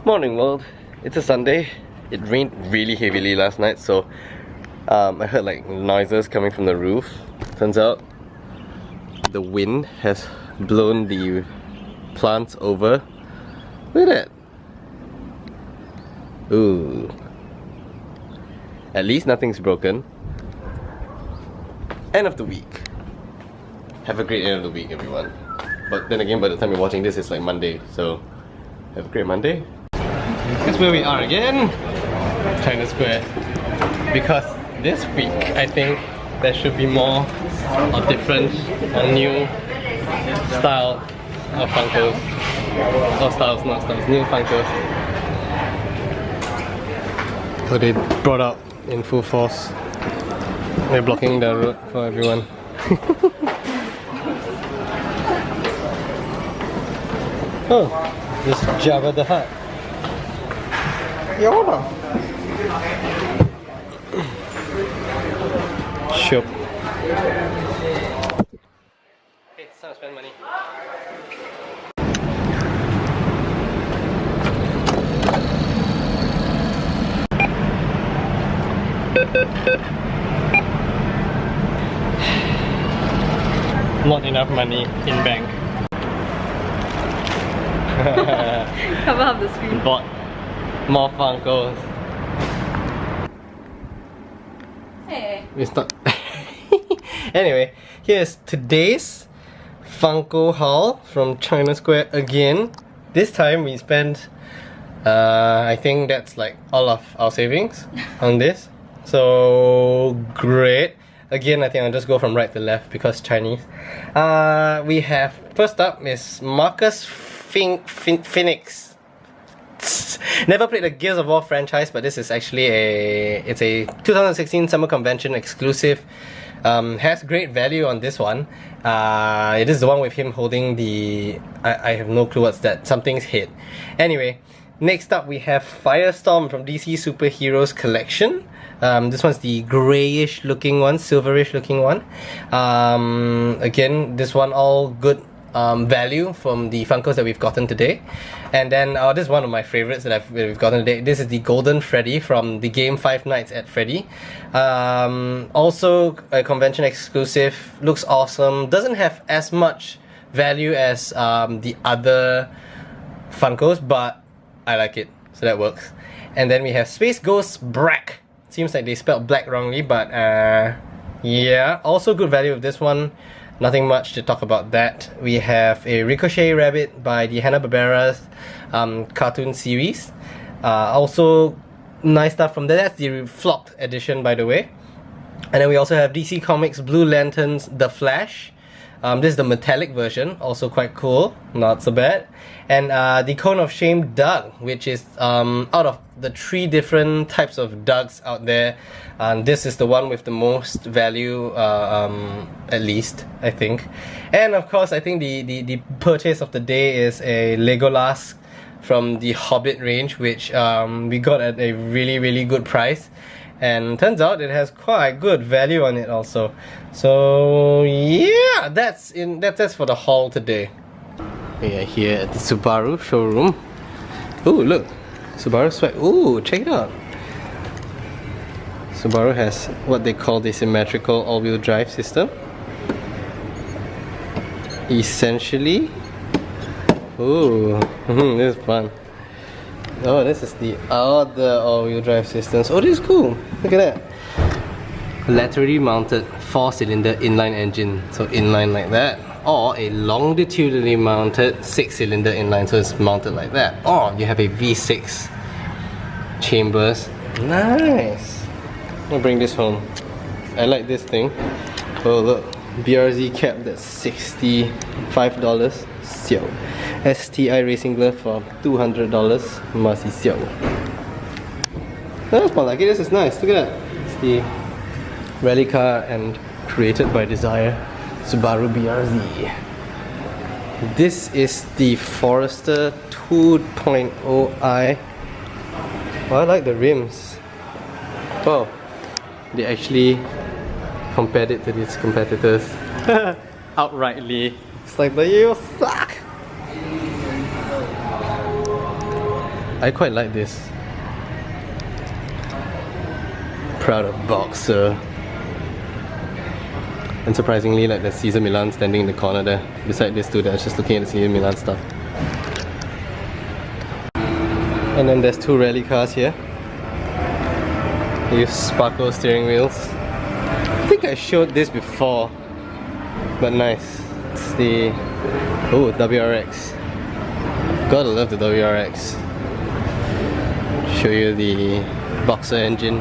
Morning world, it's a Sunday. It rained really heavily last night, so I heard like noises coming from the roof. Turns out the wind has blown the plants over. Look at that. Ooh. At least nothing's broken. End of the week. Have a great end of the week, everyone. But then again, by the time you're watching this, it's like Monday, so have a great Monday. That's where we are again, China Square. Because this week, I think there should be more or different or new style of Funkos. Or styles, not styles, new Funkos. So they brought out in full force. They're blocking the road for everyone. Oh, this Jabba the Hutt. Yoda. Sure. Okay, it's time to spend money. Not enough money in bank. Cover up the screen. Bought more Funkos. Hey. We start. Anyway, here's today's Funko haul from China Square again. This time we spent, I think that's like all of our savings on this. So great. Again, I think I'll just go from right to left because Chinese. We have, first up is Marcus Phoenix. Never played the Gears of War franchise, but this is actually it's a 2016 Summer Convention exclusive. Has great value on this one. It is the one with him holding the... I have no clue what's that. Something's hit. Anyway, next up we have Firestorm from DC Superheroes Collection. This one's the greyish looking one, silverish looking one. Again, this one all good value from the Funkos that we've gotten today. And then this is one of my favorites that we've gotten today. This is the Golden Freddy from the game Five Nights at Freddy. Also a convention exclusive, looks awesome. Doesn't have as much value as the other Funkos, but I like it, so that works. And then we have Space Ghost Brack. Seems like they spelled black wrongly, but yeah, also good value of this one. Nothing much to talk about that. We have a Ricochet Rabbit by the Hanna-Barbera's cartoon series. Also nice stuff from there. That's the flopped edition, by the way. And then we also have DC Comics Blue Lantern's The Flash. This is the metallic version, also quite cool, not so bad. And the Cone of Shame Doug, which is out of the 3 different types of Dougs out there, this is the one with the most value, at least, I think. And of course, I think the purchase of the day is a Legolas from the Hobbit range, which we got at a really good price. And turns out it has quite good value on it also. So yeah, that's for the haul today. We are here at the Subaru showroom. Ooh, look, Subaru swag. Ooh, check it out. Subaru has what they call the symmetrical all-wheel drive system. Essentially, ooh, this is fun. Oh, this is the other all-wheel drive systems. Oh, this is cool. Look at that. Laterally mounted 4-cylinder inline engine, so inline like that. Or a longitudinally mounted 6-cylinder inline, so it's mounted like that. Or you have a V6 chambers. Nice. I'm gonna bring this home. I like this thing. Oh look, BRZ cap, that's $65. Siao. STI racing glove for $200. Masih siao. That's more like it. This is nice. Look at that. It's the rally car and created by Desire Subaru BRZ. This is the Forester 2.0i. Oh, I like the rims. Oh, they actually compared it to these competitors outrightly. It's like, but you suck! I quite like this. Proud of Boxer. And surprisingly, like the Caesar Milan standing in the corner there. Beside this two, that's just looking at the Caesar Milan stuff. And then there's two rally cars here. They use sparkle steering wheels. I think I showed this before, but nice. It's the WRX. Gotta love the WRX. Show you the Boxer engine.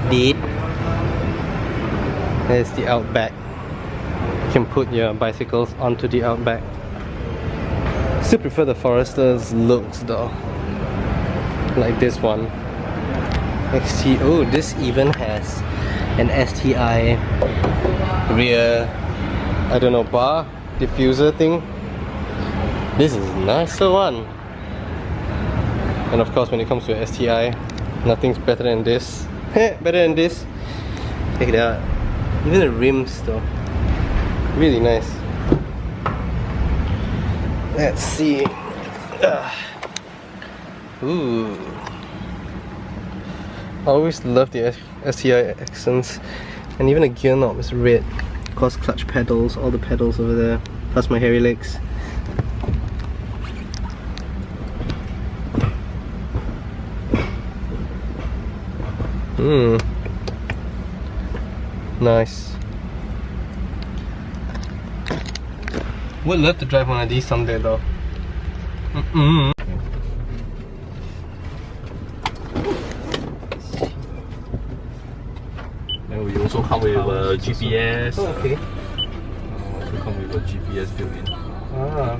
Deep. There's the Outback. You can put your bicycles onto the Outback. Still prefer the Forester's looks though. Like this one. XT. Oh, this even has an STI rear, I don't know, bar diffuser thing. This is a nicer one. And of course, when it comes to a STI, nothing's better than this. Better than this. Check it out. Even the rims though, really nice. Let's see. Ooh. I always love the STI accents. And even the gear knob is red. Of course, clutch pedals, all the pedals over there. Plus my hairy legs. Nice. Would love to drive one of these someday though. Then we also come with a GPS. Oh, okay. Also come with a GPS built-in. Ah.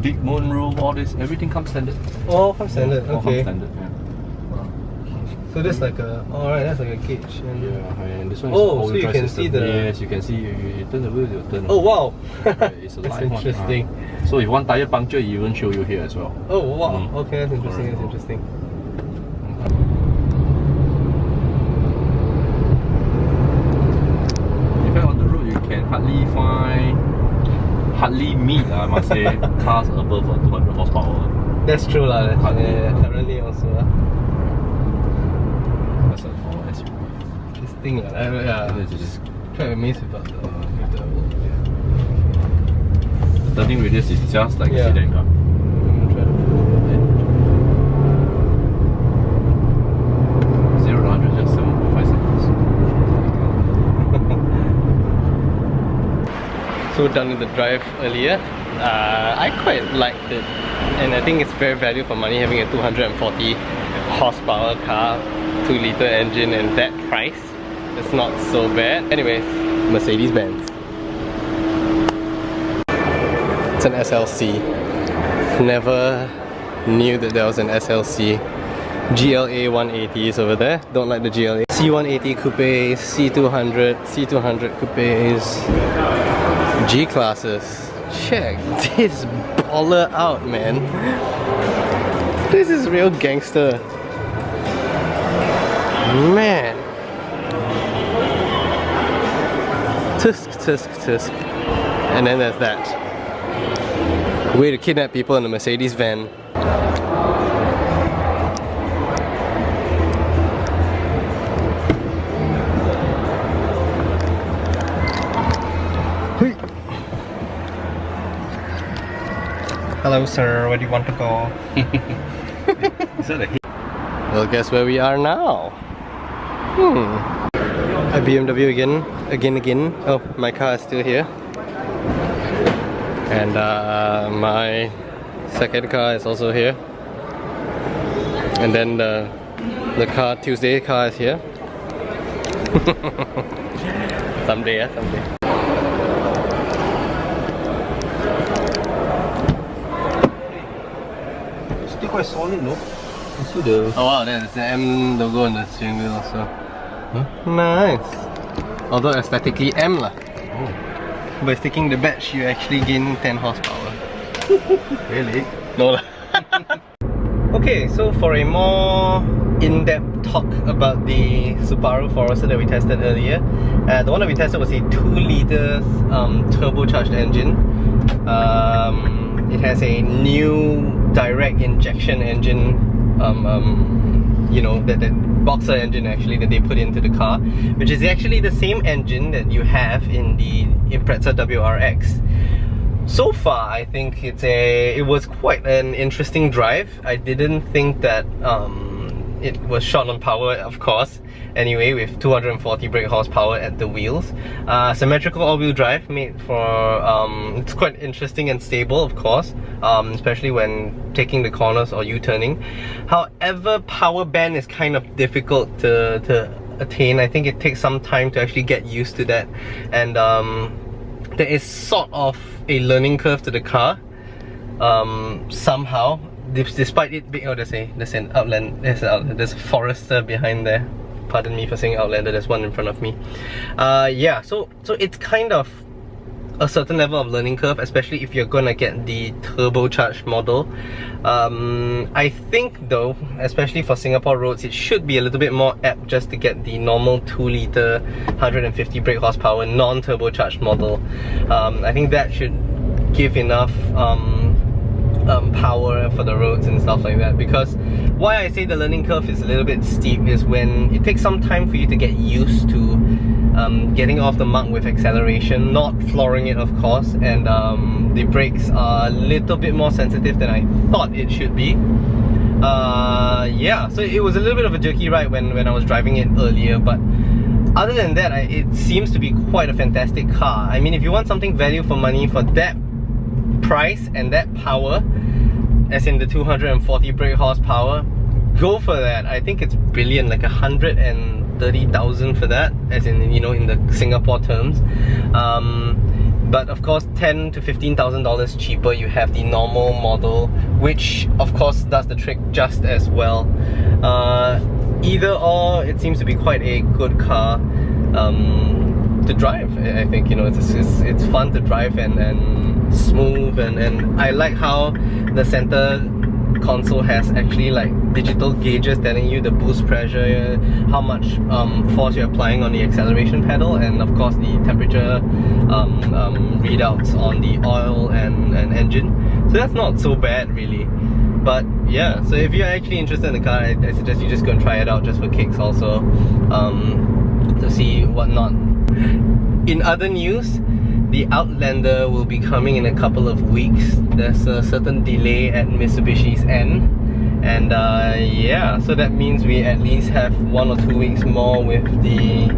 Big moon room, all this, everything comes standard. Oh, comes standard. All Okay. comes standard, yeah. So that's like a. Alright, that's like a cage. Yeah, and this one is Oh, all-wheel so you drive can system. see the. Yes, you can see. You turn the wheel, you turn. Oh wow. It's a That's live one. interesting. So if one tire puncture, it even show you here as well. Oh wow. Okay, that's interesting. That's interesting. In fact, on the road you can hardly meet, I must say, cars above 200 horsepower. That's true lah. Yeah, currently also. That's a small SUV. Interesting lah. Yeah. It is. Quite amazed about the. The turning radius is just like a Yeah. sedan car. Zero to 100 just 7.5 seconds. So done with the drive earlier. I quite liked it, and I think it's very value for money having a 240 horsepower car, 2-liter engine, and that price. It's not so bad. Anyways, Mercedes-Benz. It's an SLC. Never knew that there was an SLC. GLA 180s over there. Don't like the GLA. C180 coupes, C200 coupes, G-classes. Check this baller out, man. This is real gangster. Man. Tusk. And then there's that. Way to kidnap people in a Mercedes van. Hello sir, where do you want to go? Is that a hit? Well, guess where we are now? A BMW again. Oh, my car is still here. And my second car is also here. And then the car, Tuesday car is here. Someday. Still quite solid, no? Still the... Oh wow, there's the M logo on the steering wheel also. Huh? Nice. Although aesthetically M lah. Oh. by sticking the batch, you actually gain 10 horsepower. Really? No lah. Okay, so for a more in-depth talk about the Subaru Forester that we tested earlier, the one that we tested was a 2-litre turbocharged engine. It has a new direct injection engine, you know, that boxer engine actually that they put into the car, which is actually the same engine that you have in the Impreza WRX. So far, I think it was quite an interesting drive. I didn't think that it was short on power, of course. Anyway, with 240 brake horsepower at the wheels. Symmetrical all-wheel drive made for, it's quite interesting and stable, of course, especially when taking the corners or U-turning. However, power band is kind of difficult to attain. I think it takes some time to actually get used to that, and there is sort of a learning curve to the car, somehow, despite it being, oh, there's an Outlander, there's a Forester behind there. Pardon me for saying Outlander, there's one in front of me. Yeah, so it's kind of a certain level of learning curve, especially if you're gonna get the turbocharged model. I think though, especially for Singapore roads, it should be a little bit more apt just to get the normal 2-litre 150 brake horsepower non-turbocharged model. I think that should give enough power for the roads and stuff like that. Because why I say the learning curve is a little bit steep is when it takes some time for you to get used to getting off the mark with acceleration, not flooring it, of course, and the brakes are a little bit more sensitive than I thought it should be. Yeah, so it was a little bit of a jerky ride when I was driving it earlier, but other than that, it seems to be quite a fantastic car. I mean, if you want something value for money for that price and that power, as in the 240 brake horsepower, go for that. I think it's brilliant, like 130,000 for that, as in, you know, in the Singapore terms. But of course, $10,000 to $15,000 cheaper, you have the normal model, which of course does the trick just as well. Either or, it seems to be quite a good car to drive. I think, you know, it's fun to drive and smooth, and I like how the center console has actually like digital gauges telling you the boost pressure, how much force you're applying on the acceleration pedal, and of course the temperature readouts on the oil and engine. So that's not so bad really. But yeah, so if you're actually interested in the car, I suggest you just go and try it out just for kicks also, to see whatnot. In other news, the Outlander will be coming in a couple of weeks. There's a certain delay at Mitsubishi's end, and yeah, so that means we at least have 1 or 2 weeks more with the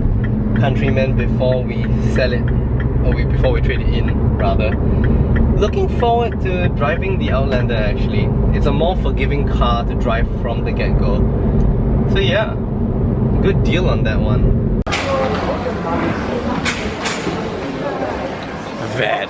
Countryman before we sell it, or before we trade it in, rather. Looking forward to driving the Outlander actually. It's a more forgiving car to drive from the get-go. So yeah, good deal on that one. Veg.